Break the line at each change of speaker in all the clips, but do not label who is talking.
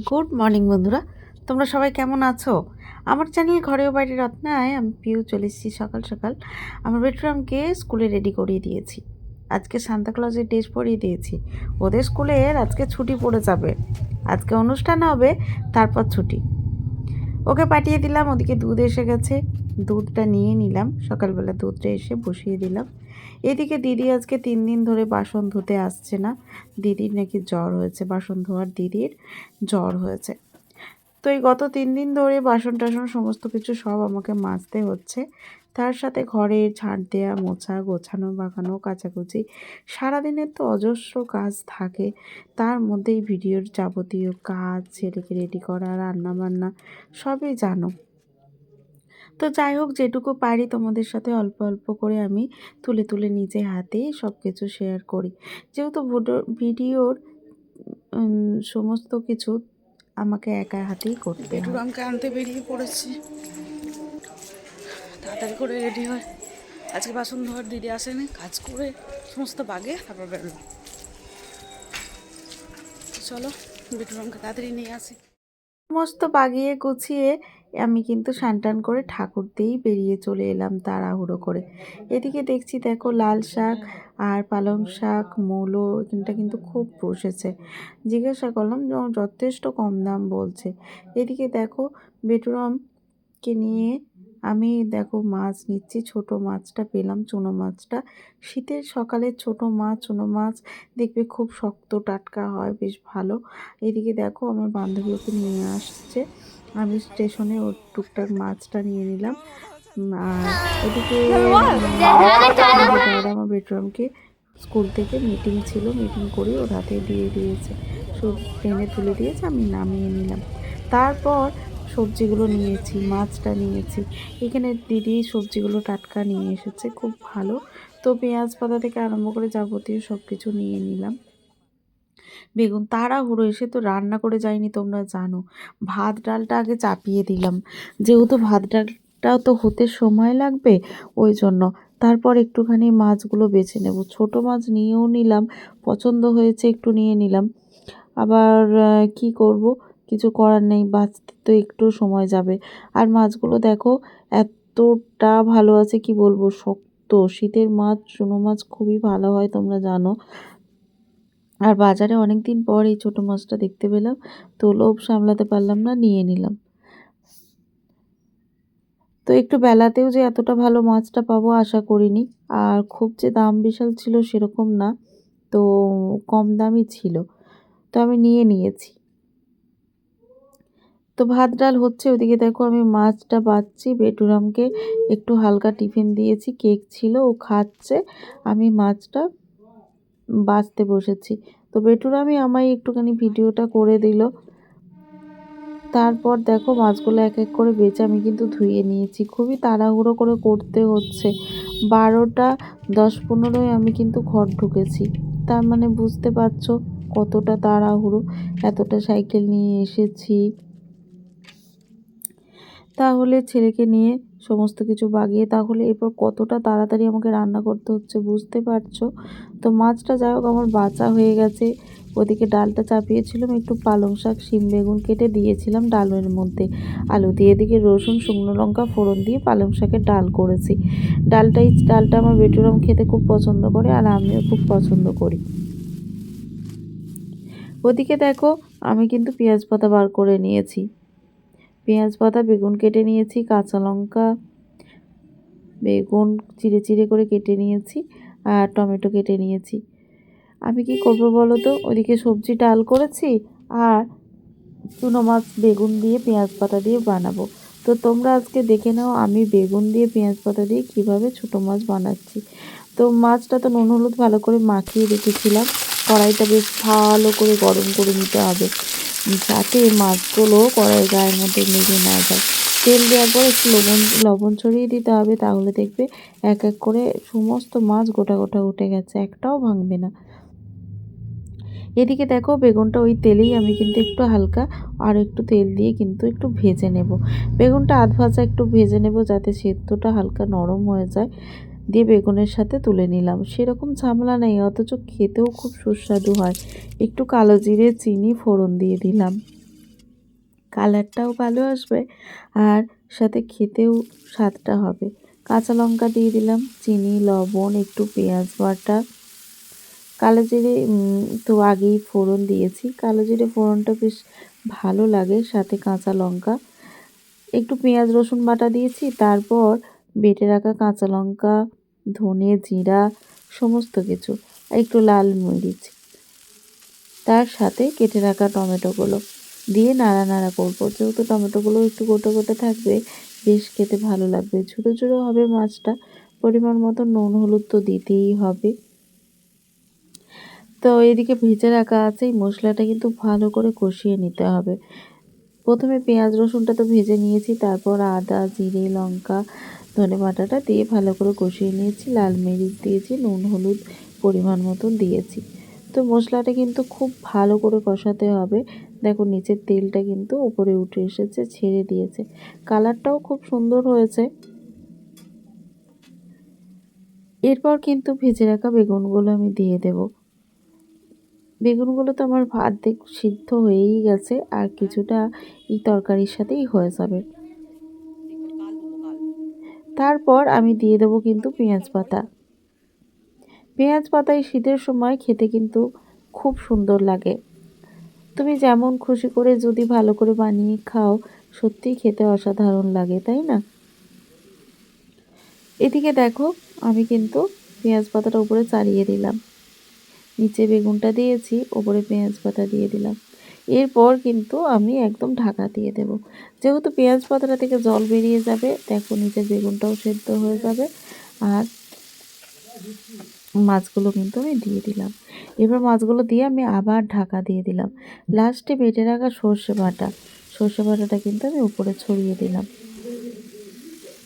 Good morning বন্ধুরা, তোমরা সবাই কেমন আছো? আমার চ্যানেল ঘরে ও বাইরে রত্নায় আমি পিউ চলে এসেছি সকাল সকাল। আমার বেটরামকে স্কুলে রেডি করিয়ে দিয়েছি। আজকে সান্তাক্লজের ড্রেস পরিয়ে দিয়েছি। ওদের স্কুলের আজকে ছুটি পড়ে যাবে। আজকে অনুষ্ঠান হবে, তারপর ছুটি। ওকে পাঠিয়ে দিলাম, ওদিকে দুধ এসে গেছে। দুধটা নিয়ে নিলাম, সকালবেলা দুধটা এসে বসিয়ে দিলাম। এদিকে দিদি আজকে 3 দিন ধরে বাসন ধুতে আসছে না। দিদির নাকি জ্বর হয়েছে, বাসন ধোয়ার দিদির জ্বর হয়েছে। তো এই গত 3 দিন ধরে বাসন টাসন সমস্ত কিছু সব আমাকে মাজতে হচ্ছে। তার সাথে ঘরে ঝাড় দেওয়া, মোছা, গোছানো, বাগানো, কাচাকুচি, সারাদিনের তো অজস্র কাজ থাকে। তার মধ্যেই ভিডিওর যাবতীয় কাজ, ছেলেকে রেডি করা, রান্না বান্না সবই জানো। তো যাই হোক, যেটুকু পারি তোমাদের সাথে অল্প অল্প করে আমি তুলে তুলে নিজে হাতেই সব কিছু শেয়ার করি। যেহেতু ভিডিওর সমস্ত কিছু আমাকে একা হাতেই করতে হয়।
বেটুরামকে আনতে বেরিয়ে পড়েছি, তাড়াতাড়ি করে রেডি হয়। আজকে বাসন ধোয়ার দিদি আসেনি, কাজ করে সমস্ত বাগে তারপর বেরোলো। চলো বেটুরামকে তাড়াতাড়ি নিয়ে আসি।
সমস্ত বাগিয়ে গুছিয়ে আমি কিন্তু স্নান করে ঠাকুর দিয়েই বেরিয়ে চলে এলাম তাড়াহুড়ো করে। এদিকে দেখছি, দেখো, লাল শাক আর পালং শাক, মূলো এখানটা কিন্তু খুব বসেছে। জিজ্ঞাসা করলাম, যথেষ্ট কম দাম বলছে। এদিকে দেখো, বেটুরামকে নিয়ে আমি দেখো মাছ নিচ্ছি। ছোট মাছটা পেলাম, চুনো মাছটা। শীতের সকালে ছোট মাছ, চুনো মাছ দেখবে খুব শক্ত টাটকা হয়, বেশ ভালো। এদিকে দেখো, আমার বান্ধবী ওকে নিয়ে আসছে। আমি স্টেশনে ওর টুকটাক মাছটা নিয়ে নিলাম। আর এদিকে আমার বেডরুমকে স্কুল থেকে মিটিং ছিল, মিটিং করে ওর হাতে দিয়ে দিয়েছে, সব ট্রেনে তুলে দিয়েছে, আমি নামিয়ে নিলাম। তারপর সবজিগুলো নিয়েছি, মাছটা নিয়েছি। এখানে দিদি সবজিগুলো টাটকা নিয়ে এসেছে, খুব ভালো। তো পেঁয়াজ পাতা থেকে আরম্ভ করে যাবতীয় সব কিছু নিয়ে নিলাম। বেগুন তাড়াহুড়ো এসে তো রান্না করে যাইনি, তোমরা জানো। ভাত ডালটা আগে চাপিয়ে দিলাম, যেহেতু ভাত ডালটাও তো হতে সময় লাগবে, ওই জন্য। তারপর একটুখানি মাছগুলো বেছে নেব। ছোট মাছ নিয়েও নিলাম, পছন্দ হয়েছে একটু নিয়ে নিলাম। আবার কি করব, কিছু করার নেই, বাঁচতে তো একটু সময় যাবে। আর মাছগুলো দেখো এতটা ভালো আছে, কি বলবো, শক্ত। শীতের মাছ, চুনো মাছ খুবই ভালো হয়, তোমরা জানো। আর বাজারে অনেক দিন পর এই ছোটো মাছটা দেখতে পেলাম, তো লোভ সামলাতে পারলাম না, নিয়ে নিলাম। তো একটু বেলাতেও যে এতটা ভালো মাছটা পাবো আশা করিনি। আর খুব যে দাম বিশাল ছিল সেরকম না, তো কম দামই ছিল, তো আমি নিয়ে নিয়েছি। তো ভাত ডাল হচ্ছে, ওদিকে দেখো আমি মাছটা বাছছি। বেটুরামকে একটু হালকা টিফিন দিয়েছি, কেক ছিল, ও খাচ্ছে। আমি মাছটা বাছতে বসেছি। তো বেটুরামই আমায় একটুখানি ভিডিওটা করে দিল। তারপর দেখো মাছগুলো এক এক করে বেছে আমি কিন্তু ধুয়ে নিয়েছি। খুবই তাড়াহুড়ো করে করতে হচ্ছে। 12টা 10-15 আমি কিন্তু ঘর ঢুকেছি। তার মানে বুঝতে পারছো কতটা তাড়াহুড়ো। এতটা সাইকেল নিয়ে এসেছি, তাহলে ছেলেকে নিয়ে সমস্ত কিছু বাগিয়ে, তাহলে এরপর কতটা তাড়াতাড়ি আমাকে রান্না করতে হচ্ছে বুঝতে পারছো। তো মাছটা যাই হোক আমার বাছা হয়ে গেছে। ওদিকে ডালটা চাপিয়েছিলাম, একটু পালং শাক, শিম বেগুন কেটে দিয়েছিলাম ডালের মধ্যে, আলু দিয়ে, এদিকে রসুন, শুকনো লঙ্কা ফোড়ন দিয়ে পালং শাকের ডাল করেছি। ডালটা আমার বেটুরাম খেতে খুব পছন্দ করে, আর আমিও খুব পছন্দ করি। ওদিকে দেখো আমি কিন্তু পেঁয়াজ পাতা বার করে নিয়েছি। পেঁয়াজ পাতা, বেগুন কেটে নিয়েছি, কাঁচা লঙ্কা, বেগুন চিড়ে চিড়ে করে কেটে নিয়েছি, আর টমেটো কেটে নিয়েছি। আমি কি করবো বলো তো, ওদিকে সবজি ডাল করেছি, আর চুনো মাছ বেগুন দিয়ে পেঁয়াজ পাতা দিয়ে বানাবো। তো তোমরা আজকে দেখে নাও আমি বেগুন দিয়ে পেঁয়াজ পাতা দিয়ে কীভাবে ছোটো মাছ বানাচ্ছি। তো মাছটা তো নুন হলুদ ভালো করে মাখিয়ে রেখেছিলাম। কড়াইটা বেশ ভালো করে গরম করে নিতে হবে, যাতে মাছগুলো কড়াই গায়ের মধ্যে লেগে না যায়। তেল দেওয়ার পর একটু লবণ ছড়িয়ে দিতে হবে, তাহলে দেখবে এক এক করে সমস্ত মাছ গোটা গোটা উঠে গেছে, একটাও ভাঙবে না। এদিকে দেখো বেগুনটা ওই তেলেই আমি কিন্তু একটু হালকা আর একটু তেল দিয়ে কিন্তু একটু ভেজে নেব। বেগুনটা আধ ভাজা একটু ভেজে নেব, যাতে সেদ্ধটা হালকা নরম হয়ে যায়। দিয়ে বেগুনের সাথে তুলে নিলাম। সেরকম ঝামেলা নেই, অথচ খেতেও খুব সুস্বাদু হয়। একটু কালো জিরে, চিনি ফোড়ন দিয়ে দিলাম। কালারটাও ভালো আসবে আর সাথে খেতেও স্বাদটা হবে। কাঁচা লঙ্কা দিয়ে দিলাম, চিনি, লবণ, একটু পেঁয়াজ বাটা, কালো জিরে তো আগেই ফোড়ন দিয়েছি। কালো জিরে ফোড়নটা বেশ ভালো লাগে, সাথে কাঁচা লঙ্কা, একটু পেঁয়াজ রসুন বাটা দিয়েছি। তারপর বেটে রাখা কাঁচা লঙ্কা, ধনে, জিরা সমস্ত কিছু, আর একটু লাল মরিচ, তার সাথে কেটে রাখা টমেটোগুলো দিয়ে নাড়ানাড়া করবো। যেহেতু টমেটোগুলো একটু গোটা গোটা থাকবে, বেশ খেতে ভালো লাগবে। ঝুড়ো ঝুড়ো হবে মাছটা, পরিমাণ মতো নুন হলুদ তো দিতেই হবে। তো এদিকে ভেজে রাখা আছে এই মশলাটা কিন্তু ভালো করে কষিয়ে নিতে হবে। প্রথমে পেঁয়াজ রসুনটা তো ভেজে নিয়েছি, তারপর আদা, জিরে, লঙ্কা, ধনে বাটাটা দিয়ে ভালো করে কষিয়ে নিয়েছি। লাল মরিচ দিয়েছি, নুন হলুদ পরিমাণ মতন দিয়েছি। তো মশলাটা কিন্তু খুব ভালো করে কষাতে হবে। দেখো নিচের তেলটা কিন্তু উপরে উঠে এসেছে, ছেড়ে দিয়েছে, কালারটাও খুব সুন্দর হয়েছে। এরপর কিন্তু ভেজে রাখা বেগুনগুলো আমি দিয়ে দেব। বেগুনগুলো তো আমার অর্ধেক সিদ্ধ হয়েই গেছে, আর কিছুটা এই তরকারির সাথেই হয়ে যাবে। তারপর আমি দিয়ে দেবো কিন্তু পেঁয়াজ পাতা। পেঁয়াজ পাতা এই শীতের সময় খেতে কিন্তু খুব সুন্দর লাগে। তুমি যেমন খুশি করে যদি ভালো করে বানিয়ে খাও, সত্যিই খেতে অসাধারণ লাগে, তাই না? এদিকে দেখো আমি কিন্তু পেঁয়াজ পাতাটা উপরে চালিয়ে দিলাম, নিচে বেগুনটা দিয়েছি, ওপরে পেঁয়াজ পাতা দিয়ে দিলাম। এরপর কিন্তু আমি একদম ঢাকা দিয়ে দেব। যেহেতু পেঁয়াজ পাতাটা থেকে জল বেরিয়ে যাবে, দেখো নিচের বেগুনটাও সেদ্ধ হয়ে যাবে। আর মাছগুলো কিন্তু আমি দিয়ে দিলাম। এবার মাছগুলো দিয়ে আমি আবার ঢাকা দিয়ে দিলাম। লাস্টে বেটে রাখা সর্ষে বাটাটা কিন্তু আমি উপরে ছড়িয়ে দিলাম।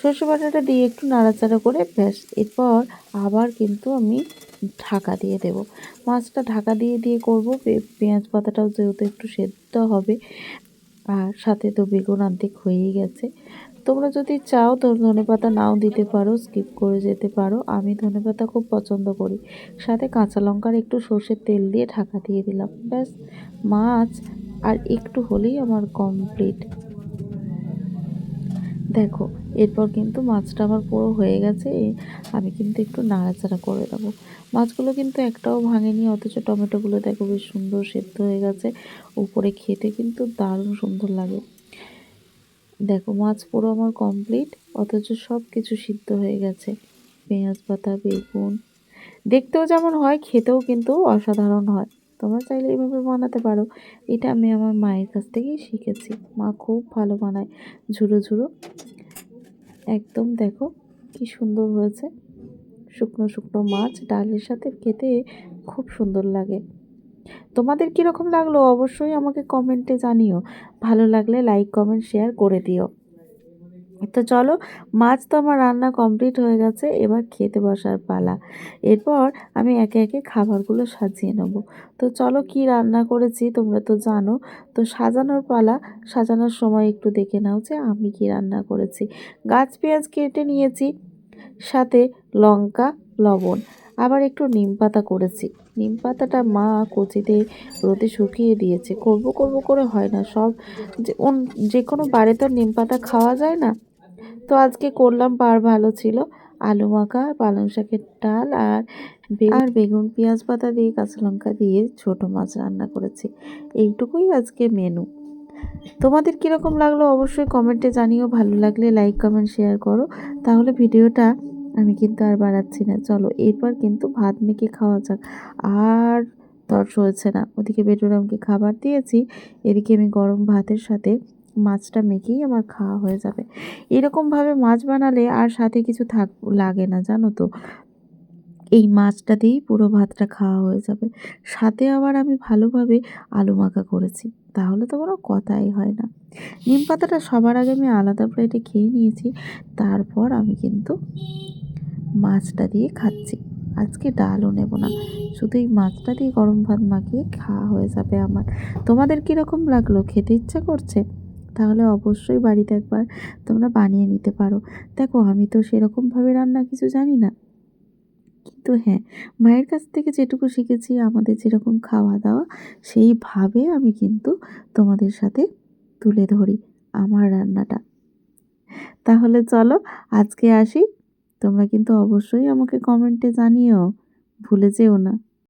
সর্ষে বাটাটা দিয়ে একটু নাড়াচাড়া করে ব্যাস, এরপর আবার কিন্তু আমি ঢাকা দিয়ে দেব। মাছটা ঢাকা দিয়ে দিয়ে করবো, পেঁয়াজ পাতাটাও যেহেতু একটু সেদ্ধ হবে, আর সাথে তো বেগুন অর্ধেক হয়েই গেছে। তোমরা যদি চাও তো ধনেপাতা নাও দিতে পারো, স্কিপ করে যেতে পারো। আমি ধনেপাতা খুব পছন্দ করি। সাথে কাঁচা লঙ্কার একটু সর্ষের তেল দিয়ে ঢাকা দিয়ে দিলাম। ব্যাস, মাছ আর একটু হলেই আমার কমপ্লিট। দেখো এরপর কিন্তু মাছটা আমার পুরো হয়ে গেছে। আমি কিন্তু একটু নাড়াচাড়া করে দেবো। মাছগুলো কিন্তু একটাও ভাঙেনি, অথচ টমেটোগুলো দেখো বেশ সুন্দর সেদ্ধ হয়ে গেছে। উপরে খেতে কিন্তু দারুণ সুন্দর লাগে। দেখো মাছ পুরো আমার কমপ্লিট, অথচ সব কিছু সিদ্ধ হয়ে গেছে। পেঁয়াজ পাতা, বেগুন দেখতেও যেমন হয়, খেতেও কিন্তু অসাধারণ হয়। তোমরা চাইলে এইভাবে বানাতে পারো। এটা আমি আমার মায়ের কাছ থেকেই শিখেছি। মা খুব ভালো বানায় ঝুরো ঝুরো। একদম দেখো কি সুন্দর হয়েছে। শুকনো শুকনো মাছ ডালের সাথে খেতে খুব সুন্দর লাগে। তোমাদের কীরকম লাগলো অবশ্যই আমাকে কমেন্টে জানিও। ভালো লাগলে লাইক কমেন্ট শেয়ার করে দিও। তো চলো, মাছ তো আমার রান্না কমপ্লিট হয়ে গেছে, এবার খেতে বসার পালা। এরপর আমি একে একে খাবারগুলো সাজিয়ে নেব। তো চলো, কি রান্না করেছি তোমরা তো জানো। তো সাজানোর পালা। সাজানোর সময় একটু দেখে নাও যে আমি কি রান্না করেছি। গাছ পেঁয়াজ কেটে নিয়েছি, সাথে লঙ্কা, লবণ, আবার একটু নিম পাতা করেছি। নিম পাতাটা মা কচিতে রোদে শুকিয়ে দিয়েছে। করব করব করে হয় না, সব যে কোনো বারে তো নিম পাতা খাওয়া যায় না। তো আজকে করলাম, বার ভালো ছিল। আলু মাখা, পালং শাকের ডাল, আর বেগুন পেঁয়াজ পাতা দিয়ে কাঁচা লঙ্কা দিয়ে ছোট মাছ রান্না করেছি। এইটুকুই আজকে মেনু। তোমাদের কীরকম লাগলো অবশ্যই কমেন্টে জানিও। ভালো লাগলে লাইক কমেন্ট শেয়ার করো। তাহলে ভিডিওটা আমি কিন্তু আর বাড়াচ্ছি না। চলো এরপর কিন্তু ভাত মেখে খাওয়া যাক। আর তর সয়েছে না। ওদিকে বেটুরামকে খাবার দিয়েছি, এদিকে আমি গরম ভাতের সাথে মাছটা মেখেই আমার খাওয়া হয়ে যাবে। এরকমভাবে মাছ বানালে আর সাথে কিছু লাগে না, জানো তো। এই মাছটা দিয়েই পুরো ভাতটা খাওয়া হয়ে যাবে। সাথে আবার আমি ভালোভাবে আলু মাখা করেছি, তাহলে তো কোনো কথাই হয় না। নিম পাতাটা সবার আগে আমি আলাদা প্লেটে খেয়ে নিয়েছি, তারপর আমি কিন্তু মাছটা দিয়ে খাচ্ছি। আজকে ডালও নেব না, শুধু এই মাছটা দিয়ে গরম ভাত মাখিয়ে খাওয়া হয়ে যাবে আমার। তোমাদের কীরকম লাগলো? খেতে ইচ্ছা করছে? তাহলে অবশ্যই বাড়িতে একবার তোমরা বানিয়ে নিতে পারো। দেখো আমি তো সেরকমভাবে রান্না কিছু জানি না, কিন্তু হ্যাঁ, মায়ের কাছ থেকে যেটুকু শিখেছি, আমাদের যেরকম খাওয়া দাওয়া সেইভাবে আমি কিন্তু তোমাদের সাথে তুলে ধরি আমার রান্নাটা। তাহলে চলো আজকে আসি। তোমরা কিন্তু অবশ্যই আমাকে কমেন্টে জানিও, ভুলে যেও না।